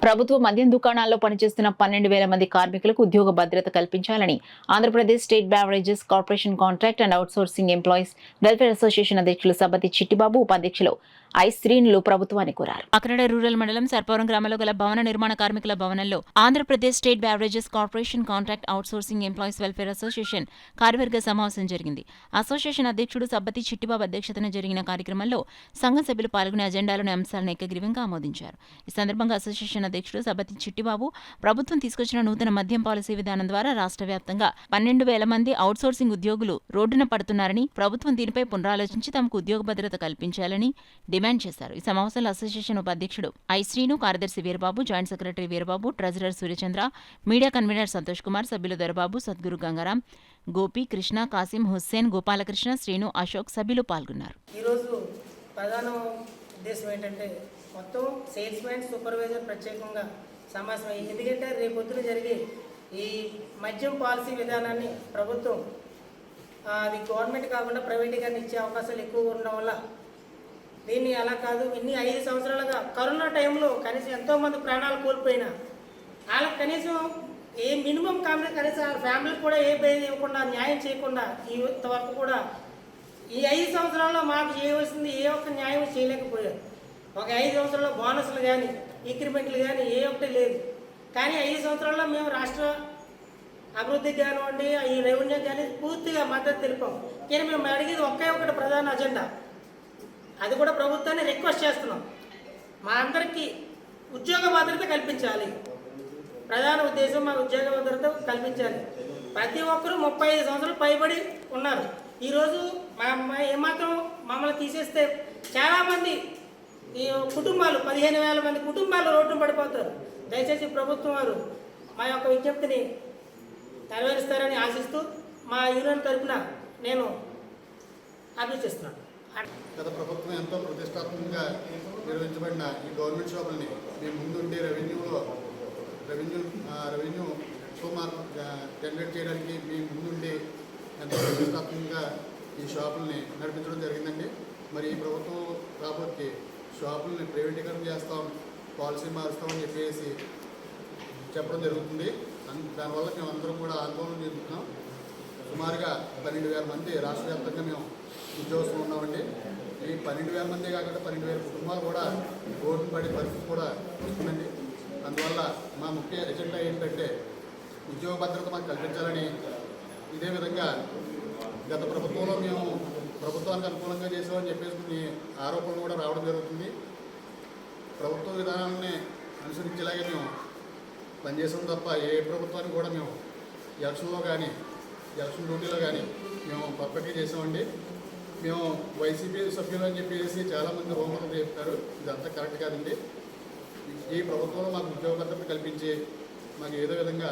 ప్రభుత్వ మద్యం దుకాణాల్లో పనిచేస్తున్న 12,000 మంది కార్మికులకు ఉద్యోగ భద్రత కల్పించాలని Andhra Pradesh state beverages corporation contract and outsourcing employees welfare association అధ్యక్షులు సబతి చిట్టిబాబు, ఉపాధ్యక్షులు ఐ శ్రీనులు ప్రభుత్వాన్ని కోరారు. అక్కడ రూరల్ మండలం సర్పవరం గ్రామంలో గల భవన నిర్మాణ కార్మికుల భవనంలో Andhra Pradesh state beverages corporation contract outsourcing employees welfare association కార్యవర్గ సమావేశం జరిగింది. అసోసియేషన్ అధ్యక్షుడు సబతి చిట్టిబాబు అధ్యక్షతన జరిగిన కార్యక్రమంలో సంఘ సభ్యులు పాల్గొనే అజెండాలోని అంశాలను ఏకగ్రీవంగా ఆమోదించారు. ఈ సందర్భంగా అసోసియేషన్ అధ్యక్షుడు సబతి చిట్టిబాబు ప్రభుత్వం తీసుకొచ్చిన నూతన మద్యం పాలసీ విధానం ద్వారా రాష్ట్ర వ్యాప్తంగా 12,000 మంది అవుట్సోర్సింగ్ ఉద్యోగులు రోడ్డున పడుతున్నారని, ప్రభుత్వం దీనిపై పునరాలోచించి తమకు ఉద్యోగ భద్రత కల్పించాలని డిమాండ్ చేశారు. ఈ సమావేశంలో అసోసియేషన్ ఉపాధ్యక్షుడు ఐ శ్రీను, కార్యదర్శి Veerababu, joint secretary Veerababu, treasurer Suryachandra, media convener Santosh Kumar, సభ్యులు దొరబాబు, సద్గురు గంగారాం, గోపి, కృష్ణ, కాసిం, హుస్సేన్, గోపాలకృష్ణ, శ్రీను, అశోక్ సభ్యులు పాల్గొన్నారు. ఈరోజు ప్రధాన ఉద్దేశం ఏంటంటే మొత్తం సేల్స్ మ్యాన్ సూపర్వైజర్ ప్రత్యేకంగా సమావేశం. ఎందుకంటే రేపొద్దున జరిగే ఈ మద్యం పాలసీ విధానాన్ని ప్రభుత్వం అది గవర్నమెంట్ కాకుండా ప్రైవేట్గా ఇచ్చే అవకాశాలు ఎక్కువగా ఉండడం వల్ల దీన్ని అలా కాదు, ఇన్ని 5 సంవత్సరాలుగా కరోనా టైంలో కనీసం ఎంతోమంది ప్రాణాలు కోల్పోయినా వాళ్ళకి కనీసం ఏ మినిమం కామెంట్ కనీసం వాళ్ళ ఫ్యామిలీకి కూడా ఏ భయం ఇవ్వకుండా న్యాయం చేయకుండా ఇంతవరకు కూడా ఈ 5 సంవత్సరాల్లో మాకు చేయవలసింది ఏ ఒక్క న్యాయం చేయలేకపోయారు. ఒక 5 సంవత్సరాల్లో బోనస్లు కానీ ఇంక్రిమెంట్లు కానీ ఏ ఒక్కటి లేదు. కానీ 5 సంవత్సరాల్లో మేము రాష్ట్ర అభివృద్ధికి కానివ్వండి, ఈ రెవెన్యూ కానీ పూర్తిగా మద్దతు తెలిపాం. కానీ మేము అడిగేది ఒకటి ప్రధాన అజెండా, అది కూడా ప్రభుత్వాన్ని రిక్వెస్ట్ చేస్తున్నాం. మా అందరికీ ఉద్యోగ భద్రత కల్పించాలి. ప్రధాన ఉద్దేశం మా ఉద్యోగ భద్రత కల్పించాలి. ప్రతి ఒక్కరూ 35 సంవత్సరాలు పైబడి ఉన్నారు. ఈరోజు ఏమాత్రం మమ్మల్ని తీసేస్తే చాలామంది ఈ కుటుంబాలు 15,000 మంది కుటుంబాలు రోడ్డున పడిపోతారు. దయచేసి ప్రభుత్వం వారు మా యొక్క విజ్ఞప్తిని నెరవేరుస్తారని ఆశిస్తూ మా యూనియన్ తరఫున నేను అభినందిస్తున్నాను. గత ప్రభుత్వం ఎంతో ప్రతిష్టాత్మకంగా నిర్వహించబడిన ఈ గవర్నమెంట్ షాపుల్ని మేము ముందుండి రెవెన్యూ సుమారు జనరేట్ చేయడానికి మేము ముందుండి ఎంతో ప్రతిష్టాత్మకంగా ఈ షాపుల్ని నడిపించడం జరిగిందండి. మరి ఈ ప్రభుత్వం రాబోతే షాపుల్ని ప్రైవేటీకరణ చేస్తాం, పాలసీ మారుస్తామని చెప్పేసి చెప్పడం జరుగుతుంది. దానివల్ల మేము అందరం కూడా ఆందోళన చెందుతున్నాం. సుమారుగా 12,000 మంది రాష్ట్ర వ్యాప్తంగా మేము ఉద్యోగస్తులు ఉన్నామండి. ఈ 12,000 మంది కాకుండా 12,000 కుటుంబాలు కూడా రోడ్డు పడే పరిస్థితి కూడా వస్తుందండి. అందువల్ల మా ముఖ్య ఎజెండా ఏంటంటే ఉద్యోగ భద్రత మాకు కల్పించాలని, ఇదే విధంగా గత ప్రభుత్వంలో మేము ప్రభుత్వానికి అనుకూలంగా చేసామని చెప్పేసి ఆరోపణలు కూడా రావడం జరుగుతుంది. ప్రభుత్వ విధానాలని అనుసరించేలాగే మేము పనిచేసాం తప్ప ఏ ప్రభుత్వానికి కూడా మేము ఎలక్షన్లో కానీ ఎలక్షన్ డ్యూటీలో కానీ మేము పర్ఫెక్ట్గా చేసామండి. మేము వైసీపీ సభ్యులు అని చెప్పేసి చాలామంది రూమర్లు చెప్తారు, ఇదంతా కరెక్ట్ కాదండి. ఈ ప్రభుత్వంలో మాకు ఉద్యోగ భద్రత కల్పించి మాకు ఏదో విధంగా